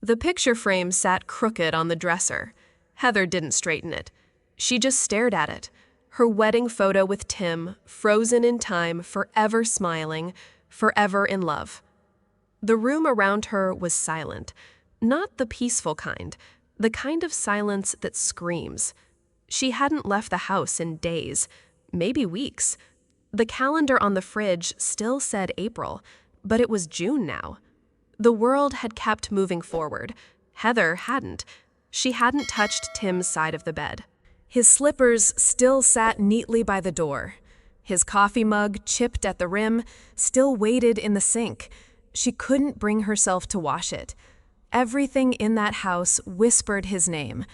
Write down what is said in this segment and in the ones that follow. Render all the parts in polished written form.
The picture frame sat crooked on the dresser. Heather didn't straighten it. She just stared at it. Her wedding photo with Tim, frozen in time, forever smiling, forever in love. The room around her was silent. Not the peaceful kind, the kind of silence that screams. She hadn't left the house in days, maybe weeks. The calendar on the fridge still said April, but it was June now. The world had kept moving forward. Heather hadn't. She hadn't touched Tim's side of the bed. His slippers still sat neatly by the door. His coffee mug, chipped at the rim, still waited in the sink. She couldn't bring herself to wash it. Everything in that house whispered his name,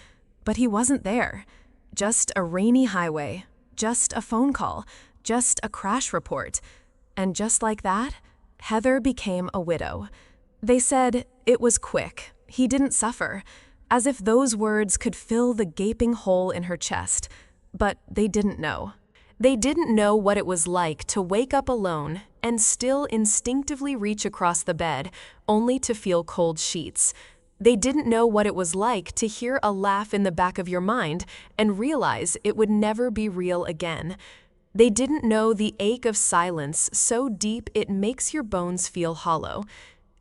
but he wasn't there. Just a rainy highway, just a phone call, just a crash report. And just like that, Heather became a widow. They said it was quick, he didn't suffer, as if those words could fill the gaping hole in her chest. But they didn't know. They didn't know what it was like to wake up alone and still instinctively reach across the bed, only to feel cold sheets. They didn't know what it was like to hear a laugh in the back of your mind and realize it would never be real again. They didn't know the ache of silence so deep it makes your bones feel hollow.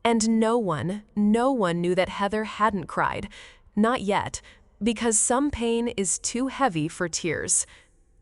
And no one knew that Heather hadn't cried. Not yet, because some pain is too heavy for tears.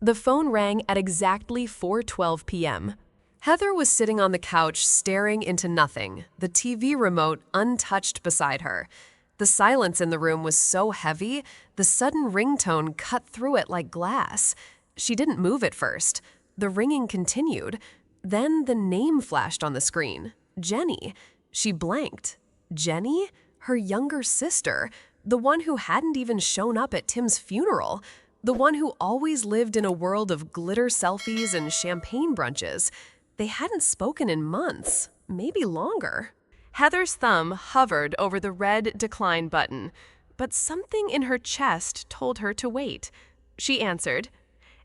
The phone rang at exactly 4:12 p.m. Heather was sitting on the couch staring into nothing, the TV remote untouched beside her. The silence in the room was so heavy, the sudden ringtone cut through it like glass. She didn't move at first. The ringing continued. Then the name flashed on the screen. Jenny. She blanked. Jenny? Her younger sister. The one who hadn't even shown up at Tim's funeral. The one who always lived in a world of glitter selfies and champagne brunches. They hadn't spoken in months, maybe longer. Heather's thumb hovered over the red decline button, but something in her chest told her to wait. She answered,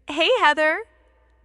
"Hey, Heather."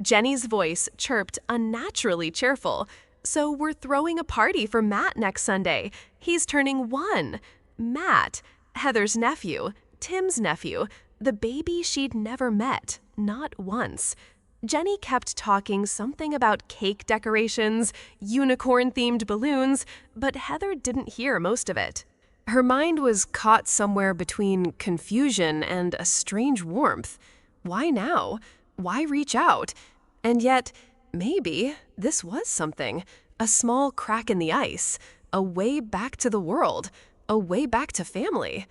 Jenny's voice chirped unnaturally cheerful. "So we're throwing a party for Matt next Sunday. He's turning 1. Matt, Heather's nephew, Tim's nephew, the baby she'd never met, not once. Jenny kept talking something about cake decorations, unicorn-themed balloons, but Heather didn't hear most of it. Her mind was caught somewhere between confusion and a strange warmth. Why now? Why reach out? And yet, maybe this was something, a small crack in the ice, a way back to the world, a way back to family.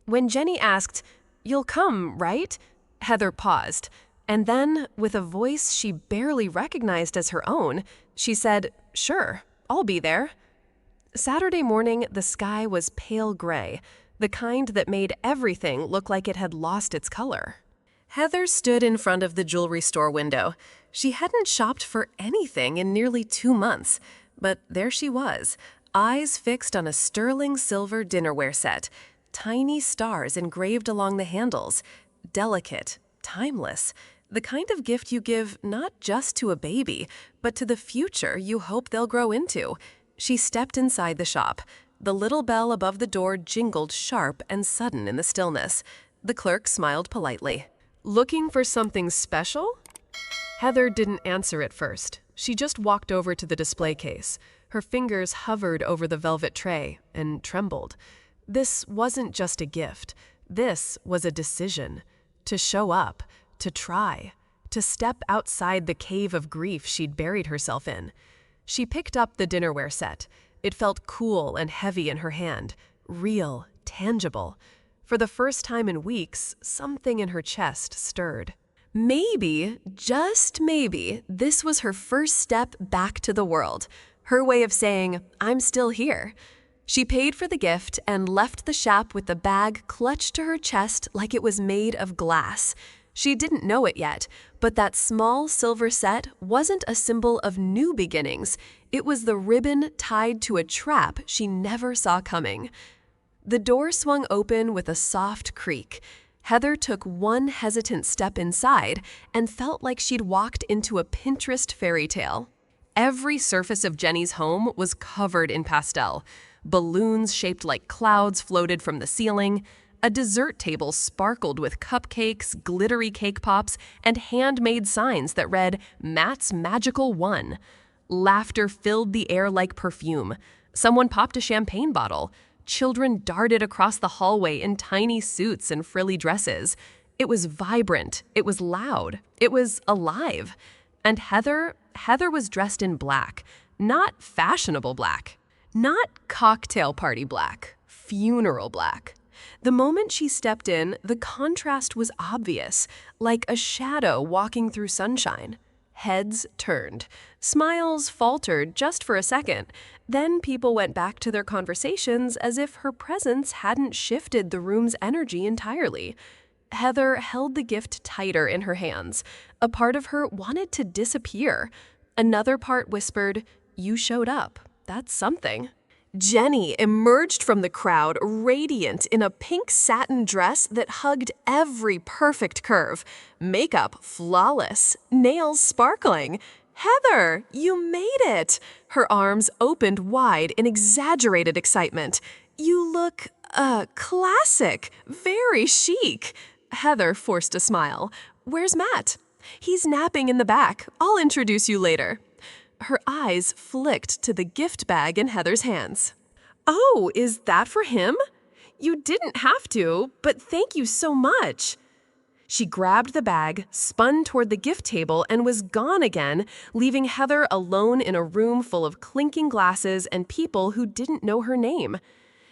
When Jenny asked, "You'll come, right?" Heather paused, and then, with a voice she barely recognized as her own, she said, "Sure, I'll be there." Saturday morning, the sky was pale gray, the kind that made everything look like it had lost its color. Heather stood in front of the jewelry store window. She hadn't shopped for anything in nearly 2 months, but there she was, eyes fixed on a sterling silver dinnerware set, tiny stars engraved along the handles, delicate, timeless, the kind of gift you give not just to a baby, but to the future you hope they'll grow into. She stepped inside the shop. The little bell above the door jingled sharp and sudden in the stillness. The clerk smiled politely. "Looking for something special?" Heather didn't answer at first. She just walked over to the display case. Her fingers hovered over the velvet tray and trembled. This wasn't just a gift. This was a decision. To show up, to try, to step outside the cave of grief she'd buried herself in. She picked up the dinnerware set. It felt cool and heavy in her hand, real, tangible. For the first time in weeks, something in her chest stirred. Maybe, just maybe, this was her first step back to the world. Her way of saying, "I'm still here." She paid for the gift and left the shop with the bag clutched to her chest like it was made of glass. She didn't know it yet, but that small silver set wasn't a symbol of new beginnings. It was the ribbon tied to a trap she never saw coming. The door swung open with a soft creak. Heather took one hesitant step inside and felt like she'd walked into a Pinterest fairy tale. Every surface of Jenny's home was covered in pastel. Balloons shaped like clouds floated from the ceiling. A dessert table sparkled with cupcakes, glittery cake pops, and handmade signs that read, "Matt's Magical One." Laughter filled the air like perfume. Someone popped a champagne bottle. Children darted across the hallway in tiny suits and frilly dresses. It was vibrant. It was loud. It was alive. And Heather was dressed in black. Not fashionable black. Not cocktail party black. Funeral black. The moment she stepped in, the contrast was obvious, like a shadow walking through sunshine. Heads turned. Smiles faltered just for a second. Then people went back to their conversations as if her presence hadn't shifted the room's energy entirely. Heather held the gift tighter in her hands. A part of her wanted to disappear. Another part whispered, "You showed up. That's something." Jenny emerged from the crowd, radiant in a pink satin dress that hugged every perfect curve. Makeup flawless, nails sparkling. "Heather, you made it!" Her arms opened wide in exaggerated excitement. "You look, classic, very chic." Heather forced a smile. "Where's Matt?" "He's napping in the back. I'll introduce you later." Her eyes flicked to the gift bag in Heather's hands. "Oh, is that for him? You didn't have to, but thank you so much." She grabbed the bag, spun toward the gift table, and was gone again, leaving Heather alone in a room full of clinking glasses and people who didn't know her name.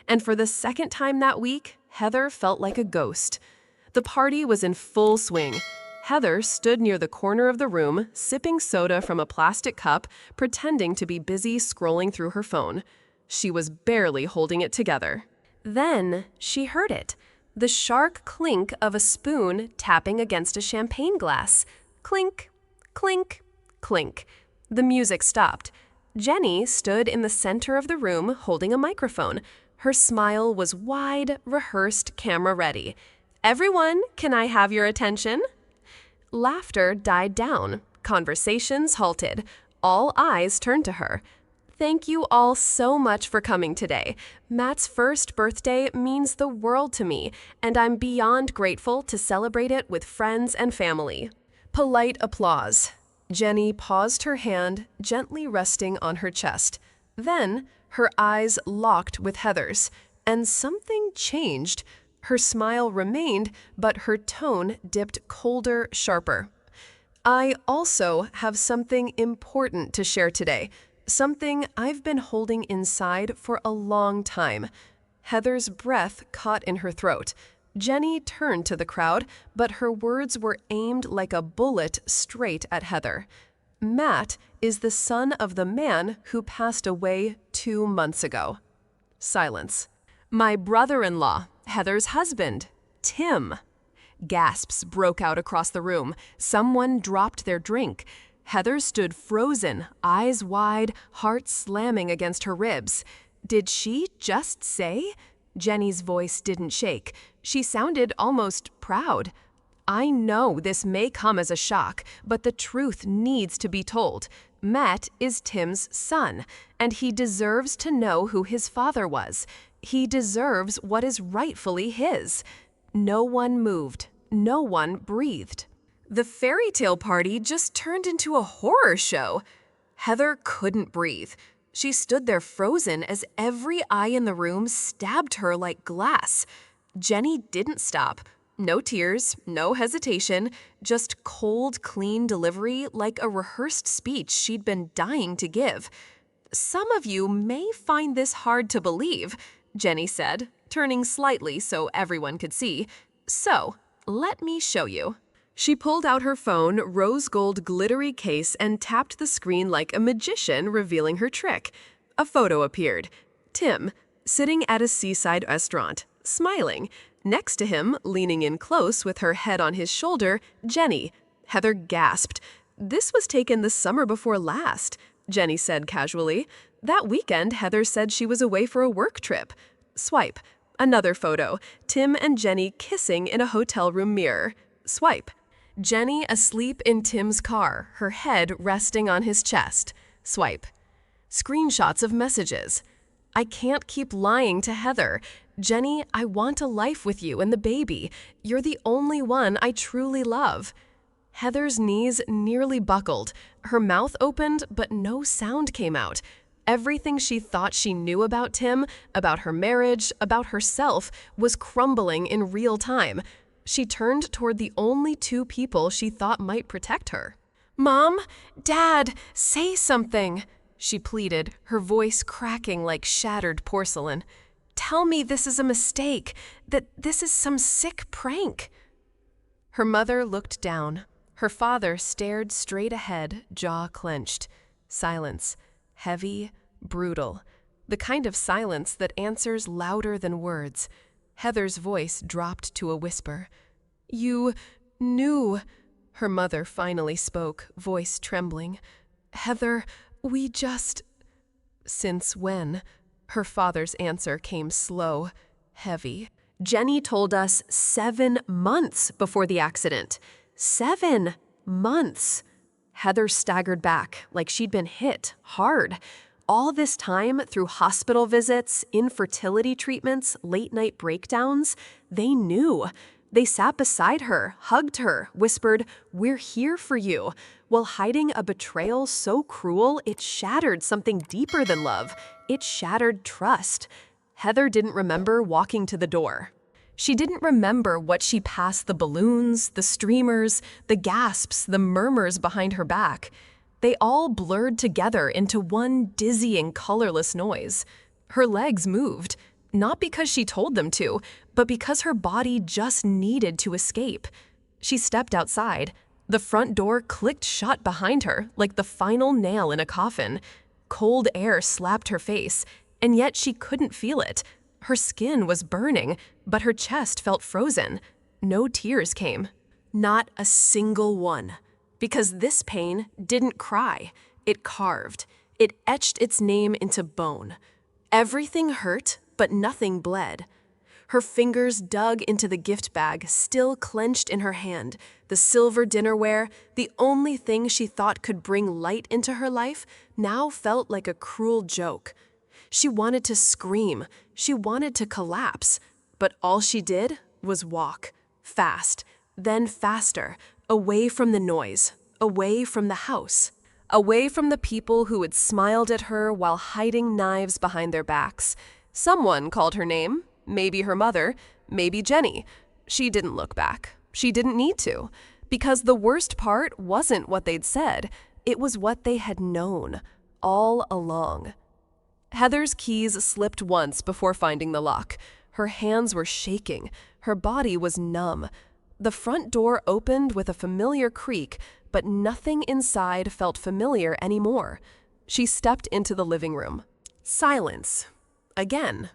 And for the second time that week, Heather felt like a ghost. The party was in full swing. Heather stood near the corner of the room, sipping soda from a plastic cup, pretending to be busy scrolling through her phone. She was barely holding it together. Then she heard it, the sharp clink of a spoon tapping against a champagne glass. Clink, clink, clink. The music stopped. Jenny stood in the center of the room holding a microphone. Her smile was wide, rehearsed, camera-ready. "Everyone, can I have your attention?" Laughter died down. Conversations halted. All eyes turned to her. "Thank you all so much for coming today. Matt's first birthday means the world to me, and I'm beyond grateful to celebrate it with friends and family." Polite applause. Jenny paused, her hand gently resting on her chest. Then her eyes locked with Heather's, and something changed. Her smile remained, but her tone dipped colder, sharper. "I also have something important to share today, something I've been holding inside for a long time." Heather's breath caught in her throat. Jenny turned to the crowd, but her words were aimed like a bullet straight at Heather. "Matt is the son of the man who passed away 2 months ago." Silence. "My brother-in-law, Heather's husband, Tim." Gasps broke out across the room. Someone dropped their drink. Heather stood frozen, eyes wide, heart slamming against her ribs. Did she just say? Jenny's voice didn't shake. She sounded almost proud. "I know this may come as a shock, but the truth needs to be told. Matt is Tim's son, and he deserves to know who his father was. He deserves what is rightfully his." No one moved. No one breathed. The fairy tale party just turned into a horror show. Heather couldn't breathe. She stood there frozen as every eye in the room stabbed her like glass. Jenny didn't stop. No tears, no hesitation, just cold, clean delivery like a rehearsed speech she'd been dying to give. "Some of you may find this hard to believe," Jenny said, turning slightly so everyone could see. "So, let me show you." She pulled out her phone, rose gold glittery case, and tapped the screen like a magician, revealing her trick. A photo appeared. Tim, sitting at a seaside restaurant, smiling. Next to him, leaning in close with her head on his shoulder, Jenny. Heather gasped. "This was taken the summer before last," Jenny said casually. "That weekend, Heather said she was away for a work trip." Swipe. Another photo. Tim and Jenny kissing in a hotel room mirror. Swipe. Jenny asleep in Tim's car, her head resting on his chest. Swipe. Screenshots of messages. I can't keep lying to Heather. Jenny, I want a life with you and the baby. You're the only one I truly love. Heather's knees nearly buckled. Her mouth opened, but no sound came out. Everything she thought she knew about Tim, about her marriage, about herself, was crumbling in real time. She turned toward the only two people she thought might protect her. "Mom, Dad, say something," she pleaded, her voice cracking like shattered porcelain. "Tell me this is a mistake, that this is some sick prank." Her mother looked down. Her father stared straight ahead, jaw clenched. Silence. Heavy, brutal. The kind of silence that answers louder than words. Heather's voice dropped to a whisper. "You knew," her mother finally spoke, voice trembling. "Heather, we just—" "Since when?" Her father's answer came slow, heavy. "Jenny told us 7 months before the accident. 7 months." Heather staggered back like she'd been hit hard. All this time, through hospital visits, infertility treatments, late-night breakdowns, they knew. They sat beside her, hugged her, whispered, "We're here for you," while hiding a betrayal so cruel it shattered something deeper than love. It shattered trust. Heather didn't remember walking to the door. She didn't remember what she passed the balloons, the streamers, the gasps, the murmurs behind her back. They all blurred together into one dizzying, colorless noise. Her legs moved, not because she told them to, but because her body just needed to escape. She stepped outside. The front door clicked shut behind her like the final nail in a coffin. Cold air slapped her face, and yet she couldn't feel it. Her skin was burning, but her chest felt frozen. No tears came. Not a single one. Because this pain didn't cry. It carved. It etched its name into bone. Everything hurt, but nothing bled. Her fingers dug into the gift bag, still clenched in her hand. The silver dinnerware, the only thing she thought could bring light into her life, now felt like a cruel joke. She wanted to scream. She wanted to collapse. But all she did was walk. Fast. Then faster. Away from the noise. Away from the house. Away from the people who had smiled at her while hiding knives behind their backs. Someone called her name. Maybe her mother. Maybe Jenny. She didn't look back. She didn't need to. Because the worst part wasn't what they'd said. It was what they had known. All along. Heather's keys slipped once before finding the lock. Her hands were shaking. Her body was numb. The front door opened with a familiar creak, but nothing inside felt familiar anymore. She stepped into the living room. Silence. Again.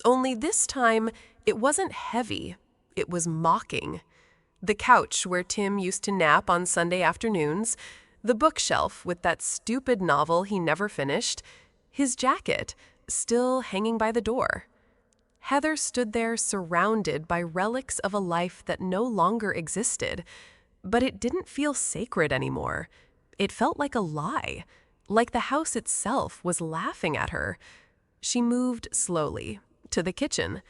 Only this time, it wasn't heavy. It was mocking. The couch where Tim used to nap on Sunday afternoons, the bookshelf with that stupid novel he never finished, his jacket, still hanging by the door. Heather stood there surrounded by relics of a life that no longer existed, but it didn't feel sacred anymore. It felt like a lie, like the house itself was laughing at her. She moved slowly to the kitchen.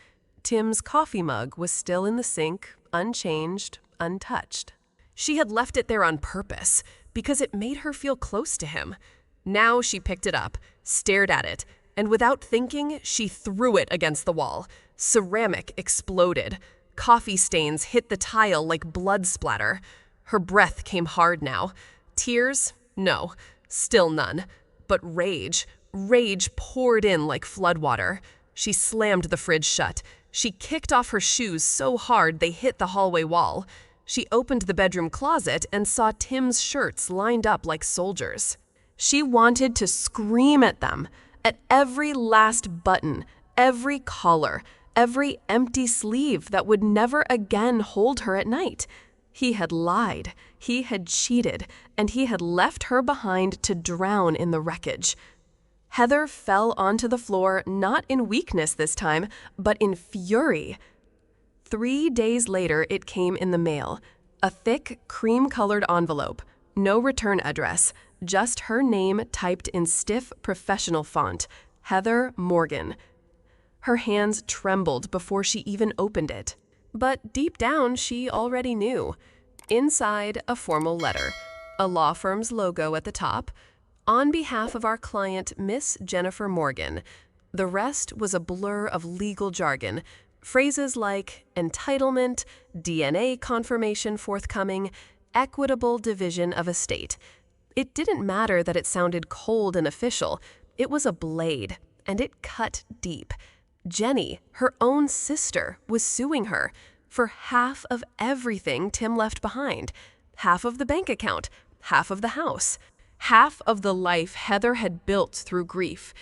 Tim's coffee mug was still in the sink, unchanged, untouched. She had left it there on purpose, because it made her feel close to him. Now she picked it up, stared at it, and without thinking, she threw it against the wall. Ceramic exploded. Coffee stains hit the tile like blood splatter. Her breath came hard now. Tears? No, still none. But rage poured in like floodwater. She slammed the fridge shut. She kicked off her shoes so hard they hit the hallway wall. She opened the bedroom closet and saw Tim's shirts lined up like soldiers. She wanted to scream at them, at every last button, every collar, every empty sleeve that would never again hold her at night. He had lied, he had cheated, and he had left her behind to drown in the wreckage. Heather fell onto the floor, not in weakness this time, but in fury. 3 days later, it came in the mail. A thick, cream-colored envelope. No return address. Just her name typed in stiff, professional font. Heather Morgan. Her hands trembled before she even opened it. But deep down, she already knew. Inside, a formal letter, a law firm's logo at the top. On behalf of our client, Miss Jennifer Morgan. The rest was a blur of legal jargon. Phrases like entitlement, DNA confirmation forthcoming, equitable division of estate. It didn't matter that it sounded cold and official. It was a blade, and it cut deep. Jenny, her own sister, was suing her for half of everything Tim left behind. Half of the bank account, half of the house, half of the life Heather had built through grief.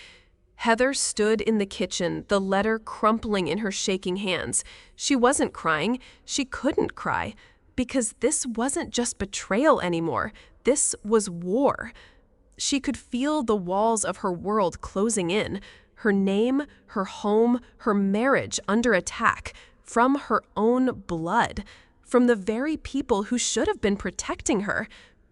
Heather stood in the kitchen, the letter crumpling in her shaking hands. She wasn't crying. She couldn't cry, because this wasn't just betrayal anymore. This was war. She could feel the walls of her world closing in. Her name, her home, her marriage under attack from her own blood, from the very people who should have been protecting her.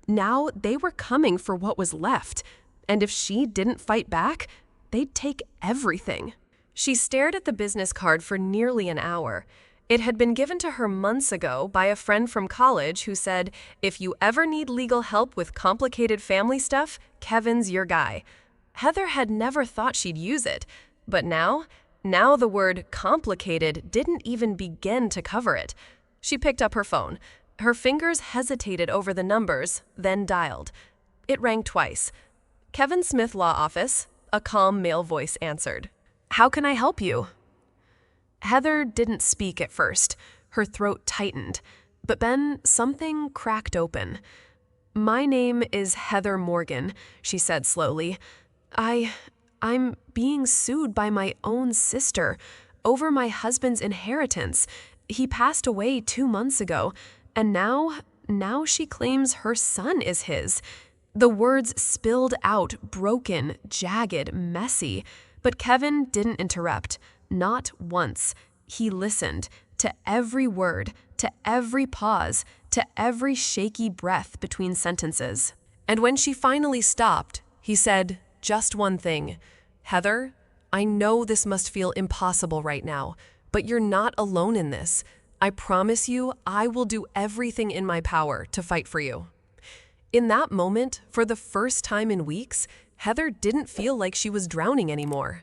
Now they were coming for what was left, and if she didn't fight back, they'd take everything. She stared at the business card for nearly an hour. It had been given to her months ago by a friend from college who said, "If you ever need legal help with complicated family stuff, Kevin's your guy." Heather had never thought she'd use it, but now the word complicated didn't even begin to cover it. She picked up her phone. Her fingers hesitated over the numbers, then dialed. It rang twice. Kevin Smith Law Office, a calm male voice answered. "How can I help you?" Heather didn't speak at first. Her throat tightened. But then something cracked open. "My name is Heather Morgan," she said slowly. I'm being sued by my own sister over my husband's inheritance. He passed away 2 months ago, and now she claims her son is his." The words spilled out, broken, jagged, messy. But Kevin didn't interrupt. Not once. He listened to every word, to every pause, to every shaky breath between sentences. And when she finally stopped, he said just one thing. "Heather, I know this must feel impossible right now, but you're not alone in this. I promise you, I will do everything in my power to fight for you." In that moment, for the first time in weeks, Heather didn't feel like she was drowning anymore.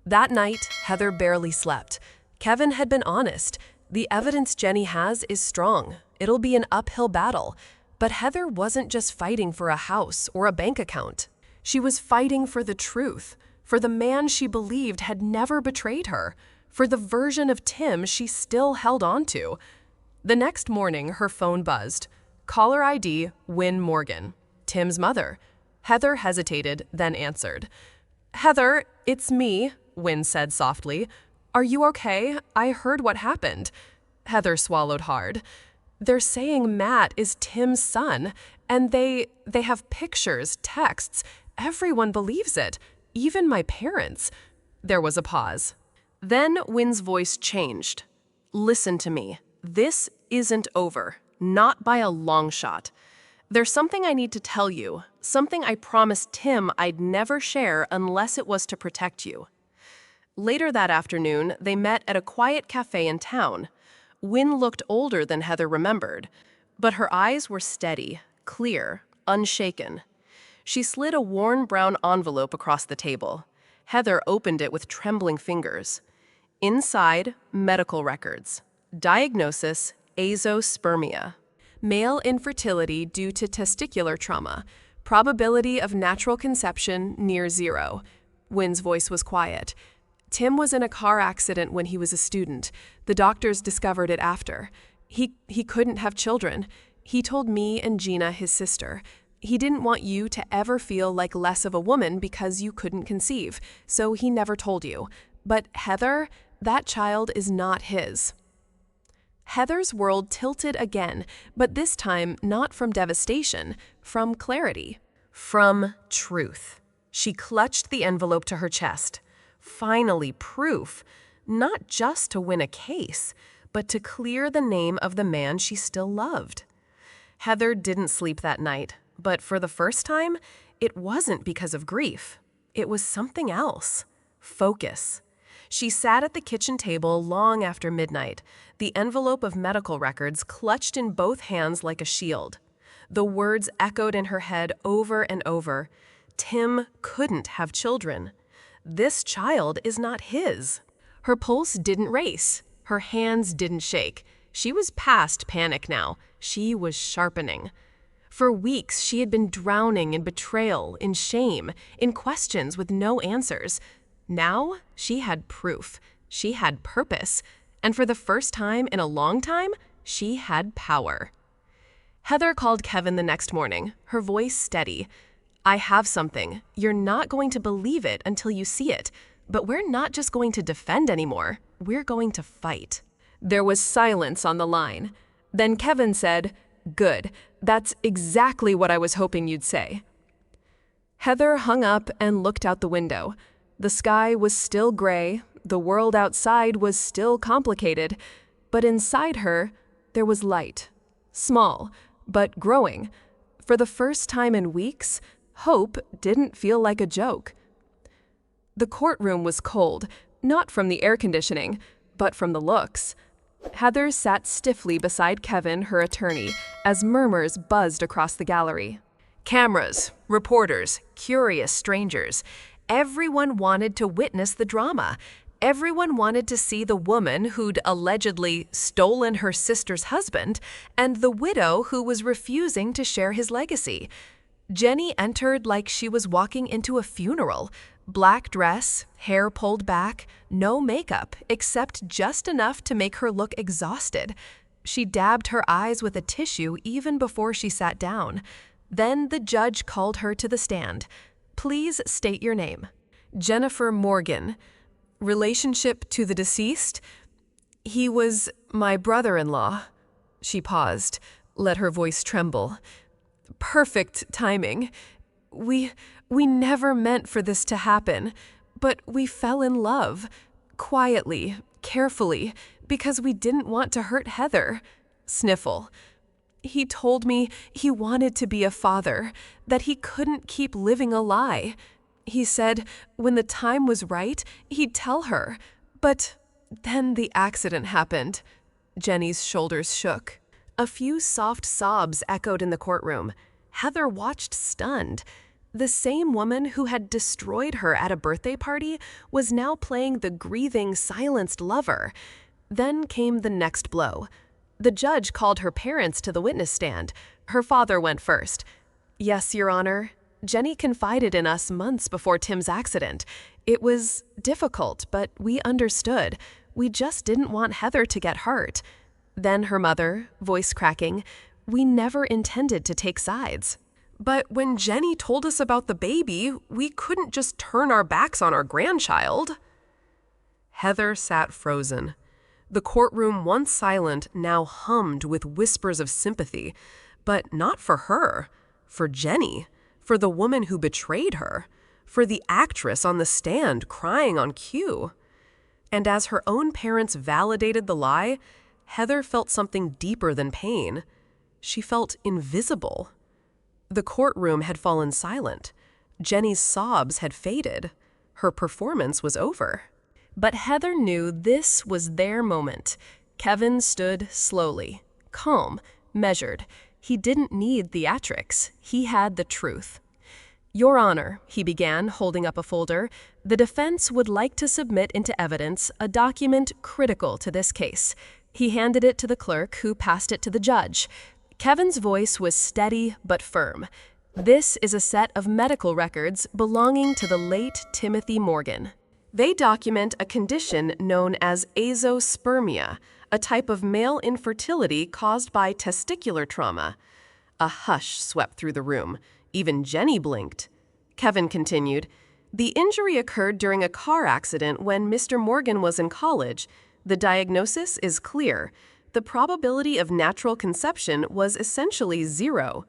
That night, Heather barely slept. Kevin had been honest. The evidence Jenny has is strong. It'll be an uphill battle. But Heather wasn't just fighting for a house or a bank account. She was fighting for the truth, for the man she believed had never betrayed her, for the version of Tim she still held on to. The next morning, her phone buzzed. Caller ID, Wynne Morgan, Tim's mother. Heather hesitated, then answered. "Heather, it's me," Wynne said softly. "Are you okay? I heard what happened." Heather swallowed hard. "They're saying Matt is Tim's son, and they have pictures, texts. Everyone believes it, even my parents." There was a pause. Then Wynne's voice changed. "Listen to me. This isn't over. Not by a long shot. There's something I need to tell you, something I promised Tim I'd never share unless it was to protect you." Later that afternoon, they met at a quiet cafe in town. Wynne looked older than Heather remembered, but her eyes were steady, clear, unshaken. She slid a worn brown envelope across the table. Heather opened it with trembling fingers. Inside, medical records. Diagnosis, azospermia. Male infertility due to testicular trauma. Probability of natural conception near 0. Wynne's voice was quiet. "Tim was in a car accident when he was a student. The doctors discovered it after. He couldn't have children. He told me and Gina, his sister. He didn't want you to ever feel like less of a woman because you couldn't conceive, so he never told you. But Heather, that child is not his." Heather's world tilted again, but this time not from devastation, from clarity, from truth. She clutched the envelope to her chest. Finally, proof, not just to win a case, but to clear the name of the man she still loved. Heather didn't sleep that night, but for the first time, it wasn't because of grief. It was something else. focus. She sat at the kitchen table long after midnight, the envelope of medical records clutched in both hands like a shield. The words echoed in her head over and over. Tim couldn't have children. This child is not his. Her pulse didn't race. Her hands didn't shake. She was past panic now. She was sharpening. For weeks, she had been drowning in betrayal, in shame, in questions with no answers. Now, she had proof. She had purpose. And for the first time in a long time, she had power. Heather called Kevin the next morning, her voice steady. "I have something. You're not going to believe it until you see it. But we're not just going to defend anymore. We're going to fight." There was silence on the line. Then Kevin said, "Good. That's exactly what I was hoping you'd say." Heather hung up and looked out the window. The sky was still gray, the world outside was still complicated, but inside her, there was light. Small, but growing. For the first time in weeks, hope didn't feel like a joke. The courtroom was cold, not from the air conditioning, but from the looks. Heather sat stiffly beside Kevin, her attorney, as murmurs buzzed across the gallery. Cameras, reporters, curious strangers. Everyone wanted to witness the drama. Everyone wanted to see the woman who'd allegedly stolen her sister's husband and the widow who was refusing to share his legacy. Jenny entered like she was walking into a funeral. Black dress, hair pulled back, no makeup, except just enough to make her look exhausted. She dabbed her eyes with a tissue even before she sat down. Then the judge called her to the stand. "Please state your name." "Jennifer Morgan." "Relationship to the deceased?" "He was my brother-in-law." She paused, let her voice tremble. "Perfect timing. We never meant for this to happen, but we fell in love, quietly, carefully, because we didn't want to hurt Heather." Sniffle. "He told me he wanted to be a father, that he couldn't keep living a lie. He said when the time was right, he'd tell her. But then the accident happened." Jenny's shoulders shook. A few soft sobs echoed in the courtroom. Heather watched stunned. The same woman who had destroyed her at a birthday party was now playing the grieving, silenced lover. Then came the next blow. The judge called her parents to the witness stand. Her father went first. "Yes, Your Honor. Jenny confided in us months before Tim's accident. It was difficult, but we understood. We just didn't want Heather to get hurt." Then her mother, voice cracking, "We never intended to take sides. But when Jenny told us about the baby, we couldn't just turn our backs on our grandchild." Heather sat frozen. The courtroom, once silent, now hummed with whispers of sympathy, but not for her, for Jenny, for the woman who betrayed her, for the actress on the stand crying on cue. And as her own parents validated the lie, Heather felt something deeper than pain. She felt invisible. The courtroom had fallen silent. Jenny's sobs had faded. Her performance was over. But Heather knew this was their moment. Kevin stood slowly, calm, measured. He didn't need theatrics. He had the truth. "Your Honor," he began, holding up a folder, "the defense would like to submit into evidence a document critical to this case." He handed it to the clerk, who passed it to the judge. Kevin's voice was steady but firm. "This is a set of medical records belonging to the late Timothy Morgan. They document a condition known as azoospermia, a type of male infertility caused by testicular trauma." A hush swept through the room. Even Jenny blinked. Kevin continued, "The injury occurred during a car accident when Mr. Morgan was in college. The diagnosis is clear. The probability of natural conception was essentially 0.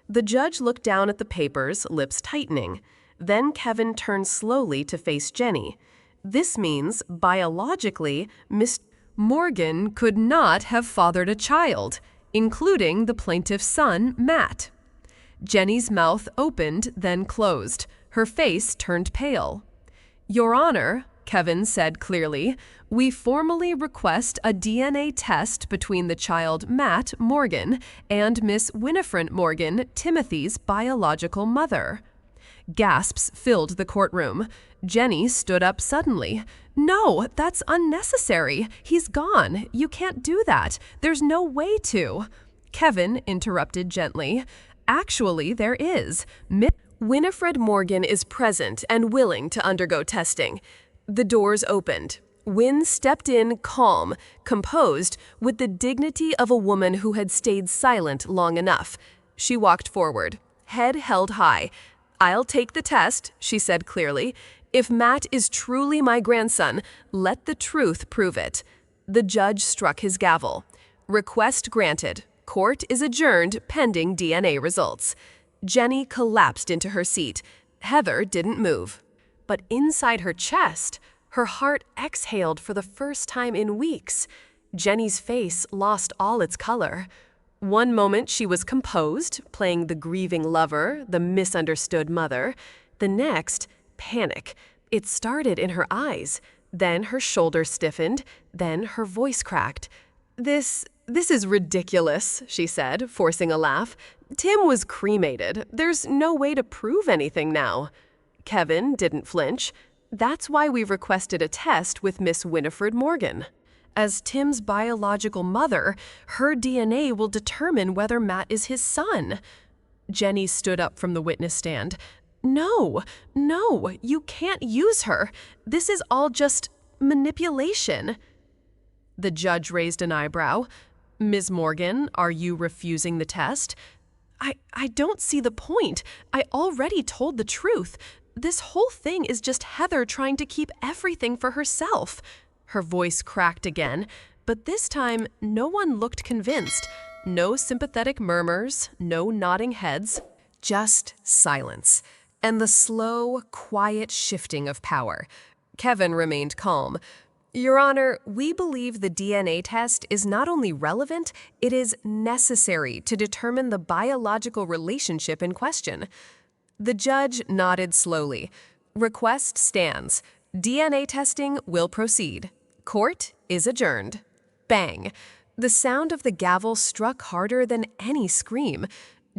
The judge looked down at the papers, lips tightening. Then Kevin turned slowly to face Jenny. "This means, biologically, Miss Morgan could not have fathered a child, including the plaintiff's son, Matt." Jenny's mouth opened, then closed. Her face turned pale. Your Honor, Kevin said clearly, we formally request a DNA test between the child Matt Morgan and Miss Winifred Morgan, Timothy's biological mother. Gasps filled the courtroom. Jenny stood up suddenly. No, that's unnecessary. He's gone. You can't do that. There's no way to. Kevin interrupted gently. Actually, there is. Winifred Morgan is present and willing to undergo testing. The doors opened. Wynne stepped in calm, composed, with the dignity of a woman who had stayed silent long enough. She walked forward, head held high. I'll take the test, she said clearly. If Matt is truly my grandson, let the truth prove it. The judge struck his gavel. Request granted. Court is adjourned pending DNA results. Jenny collapsed into her seat. Heather didn't move. But inside her chest, her heart exhaled for the first time in weeks. Jenny's face lost all its color. One moment she was composed, playing the grieving lover, the misunderstood mother. The next, panic. It started in her eyes. Then her shoulders stiffened. Then her voice cracked. This is ridiculous, she said, forcing a laugh. Tim was cremated. There's no way to prove anything now. Kevin didn't flinch. That's why we requested a test with Miss Winifred Morgan. As Tim's biological mother, her DNA will determine whether Matt is his son. Jenny stood up from the witness stand. No, you can't use her. This is all just manipulation. The judge raised an eyebrow. Ms. Morgan, are you refusing the test? I don't see the point. I already told the truth. This whole thing is just Heather trying to keep everything for herself. Her voice cracked again, but this time no one looked convinced. No sympathetic murmurs, no nodding heads, just silence, and the slow, quiet shifting of power. Kevin remained calm. Your Honor, we believe the DNA test is not only relevant, it is necessary to determine the biological relationship in question. The judge nodded slowly. Request stands. DNA testing will proceed. Court is adjourned. Bang! The sound of the gavel struck harder than any scream.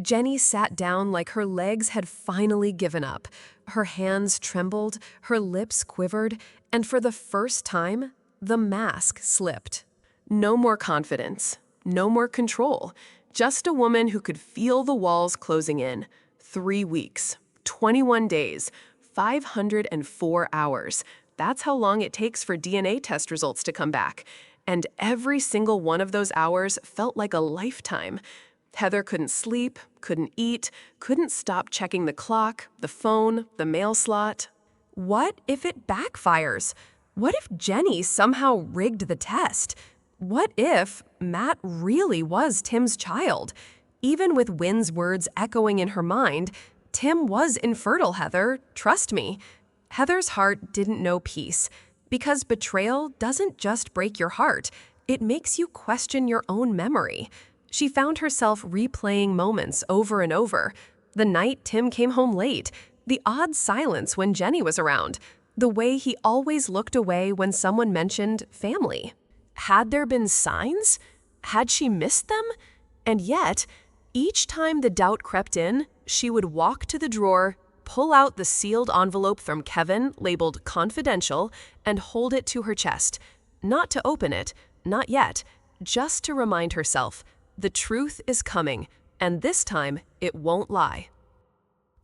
Jenny sat down like her legs had finally given up. Her hands trembled, her lips quivered, and for the first time, the mask slipped. No more confidence, no more control. Just a woman who could feel the walls closing in. 3 weeks, 21 days, 504 hours. That's how long it takes for DNA test results to come back. And every single one of those hours felt like a lifetime. Heather couldn't sleep, couldn't eat, couldn't stop checking the clock, the phone, the mail slot. What if it backfires? What if Jenny somehow rigged the test? What if Matt really was Tim's child? Even with Wynne's words echoing in her mind, Tim was infertile, Heather, trust me. Heather's heart didn't know peace, because betrayal doesn't just break your heart, it makes you question your own memory. She found herself replaying moments over and over. The night Tim came home late, the odd silence when Jenny was around, the way he always looked away when someone mentioned family. Had there been signs? Had she missed them? And yet, each time the doubt crept in, she would walk to the drawer, pull out the sealed envelope from Kevin labeled confidential, and hold it to her chest. Not to open it, not yet, just to remind herself, the truth is coming, and this time it won't lie.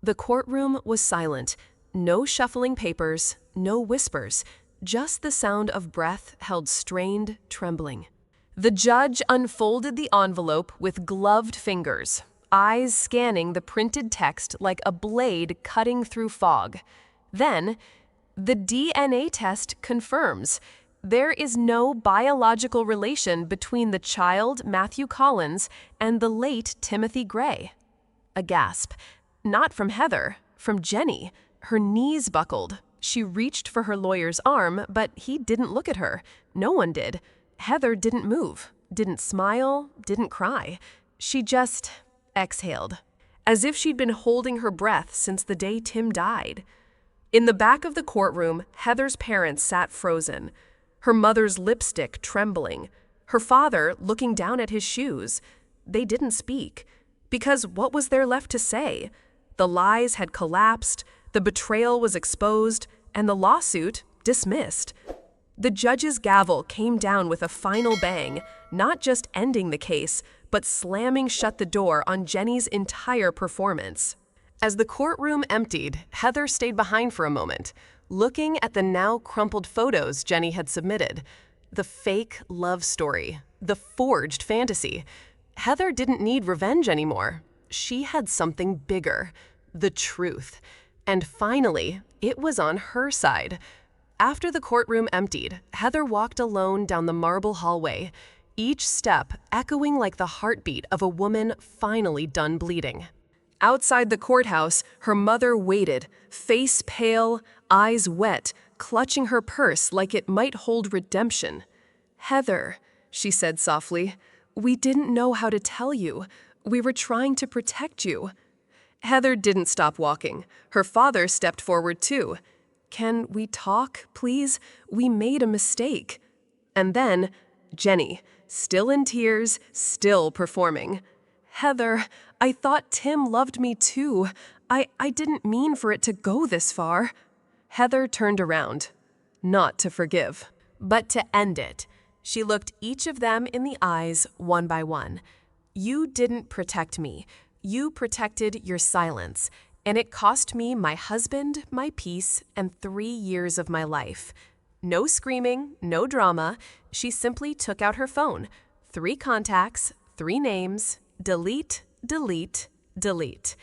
The courtroom was silent. No shuffling papers, no whispers, just the sound of breath held strained, trembling. The judge unfolded the envelope with gloved fingers, eyes scanning the printed text like a blade cutting through fog. Then, the DNA test confirms there is no biological relation between the child Matthew Collins and the late Timothy Gray. A gasp. Not from Heather, from Jenny. Her knees buckled. She reached for her lawyer's arm, but he didn't look at her. No one did. Heather didn't move, didn't smile, didn't cry. She just exhaled, as if she'd been holding her breath since the day Tim died. In the back of the courtroom, Heather's parents sat frozen, her mother's lipstick trembling, her father looking down at his shoes. They didn't speak, because what was there left to say? The lies had collapsed, the betrayal was exposed, and the lawsuit dismissed. The judge's gavel came down with a final bang, not just ending the case, but slamming shut the door on Jenny's entire performance. As the courtroom emptied, Heather stayed behind for a moment, looking at the now crumpled photos Jenny had submitted. The fake love story, the forged fantasy. Heather didn't need revenge anymore. She had something bigger, the truth. And finally, it was on her side. After the courtroom emptied, Heather walked alone down the marble hallway, each step echoing like the heartbeat of a woman finally done bleeding. Outside the courthouse, her mother waited, face pale, eyes wet, clutching her purse like it might hold redemption. "Heather," she said softly, "we didn't know how to tell you. We were trying to protect you." Heather didn't stop walking. Her father stepped forward too. "Can we talk, please? We made a mistake." And then, Jenny, still in tears, still performing. "Heather, I thought Tim loved me too. I didn't mean for it to go this far." Heather turned around, not to forgive, but to end it. She looked each of them in the eyes, one by one. "You didn't protect me. You protected your silence, and it cost me my husband, my peace, and 3 years of my life." No screaming, no drama. She simply took out her phone. 3 contacts, 3 names, delete, delete, delete.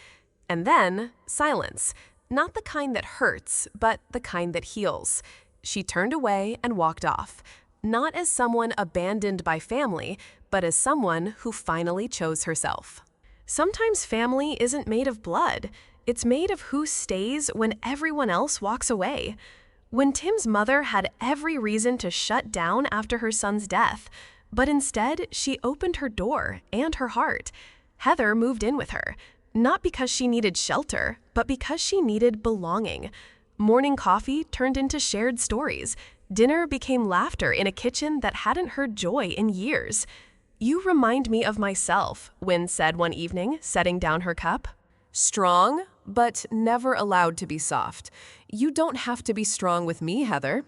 And then silence. Not the kind that hurts, but the kind that heals. She turned away and walked off. Not as someone abandoned by family, but as someone who finally chose herself. Sometimes family isn't made of blood. It's made of who stays when everyone else walks away. When Tim's mother had every reason to shut down after her son's death, but instead she opened her door and her heart. Heather moved in with her, not because she needed shelter, but because she needed belonging. Morning coffee turned into shared stories. Dinner became laughter in a kitchen that hadn't heard joy in years. "You remind me of myself," Wynne said one evening, setting down her cup. "Strong, but never allowed to be soft. You don't have to be strong with me, Heather."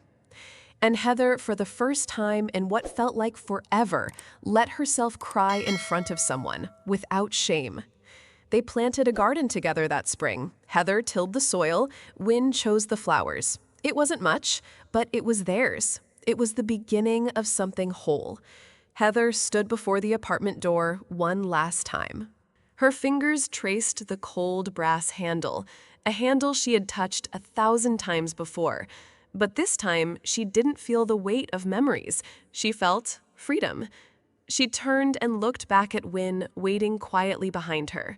And Heather, for the first time in what felt like forever, let herself cry in front of someone, without shame. They planted a garden together that spring. Heather tilled the soil, Wynne chose the flowers. It wasn't much, but it was theirs. It was the beginning of something whole. Heather stood before the apartment door one last time. Her fingers traced the cold brass handle, a handle she had touched 1,000 times before. But this time, she didn't feel the weight of memories. She felt freedom. She turned and looked back at Wynne, waiting quietly behind her.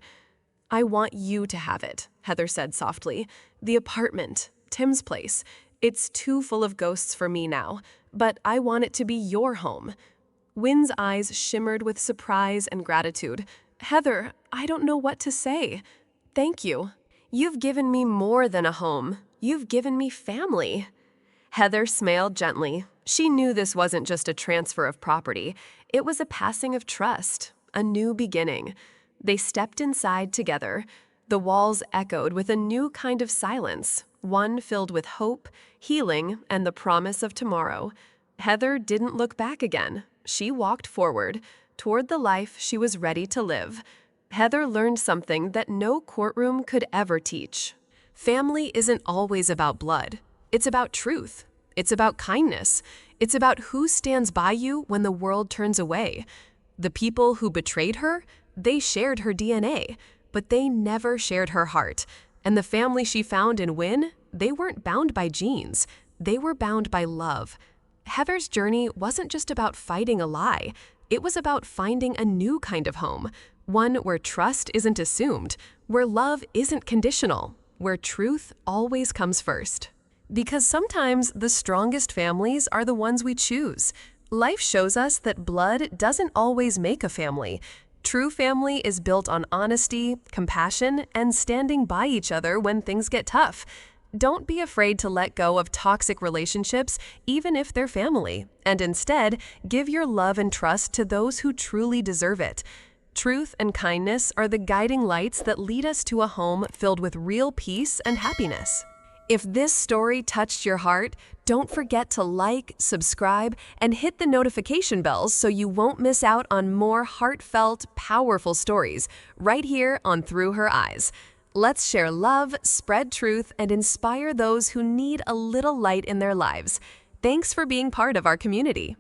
"I want you to have it," Heather said softly. "The apartment, Tim's place. It's too full of ghosts for me now, but I want it to be your home." Wynne's eyes shimmered with surprise and gratitude. "Heather, I don't know what to say. Thank you. You've given me more than a home. You've given me family." Heather smiled gently. She knew this wasn't just a transfer of property. It was a passing of trust, a new beginning. They stepped inside together. The walls echoed with a new kind of silence, one filled with hope, healing, and the promise of tomorrow. Heather didn't look back again. She walked forward, toward the life she was ready to live. Heather learned something that no courtroom could ever teach. Family isn't always about blood. It's about truth. It's about kindness. It's about who stands by you when the world turns away. The people who betrayed her, they shared her DNA, but they never shared her heart. And the family she found in Wynne, they weren't bound by genes. They were bound by love. Heather's journey wasn't just about fighting a lie. It was about finding a new kind of home, one where trust isn't assumed, where love isn't conditional, where truth always comes first. Because sometimes the strongest families are the ones we choose. Life shows us that blood doesn't always make a family. True family is built on honesty, compassion, and standing by each other when things get tough. Don't be afraid to let go of toxic relationships, even if they're family, and instead give your love and trust to those who truly deserve it. Truth and kindness are the guiding lights that lead us to a home filled with real peace and happiness. If this story touched your heart, don't forget to like, subscribe, and hit the notification bells so you won't miss out on more heartfelt, powerful stories right here on Through Her Eyes. Let's share love, spread truth, and inspire those who need a little light in their lives. Thanks for being part of our community.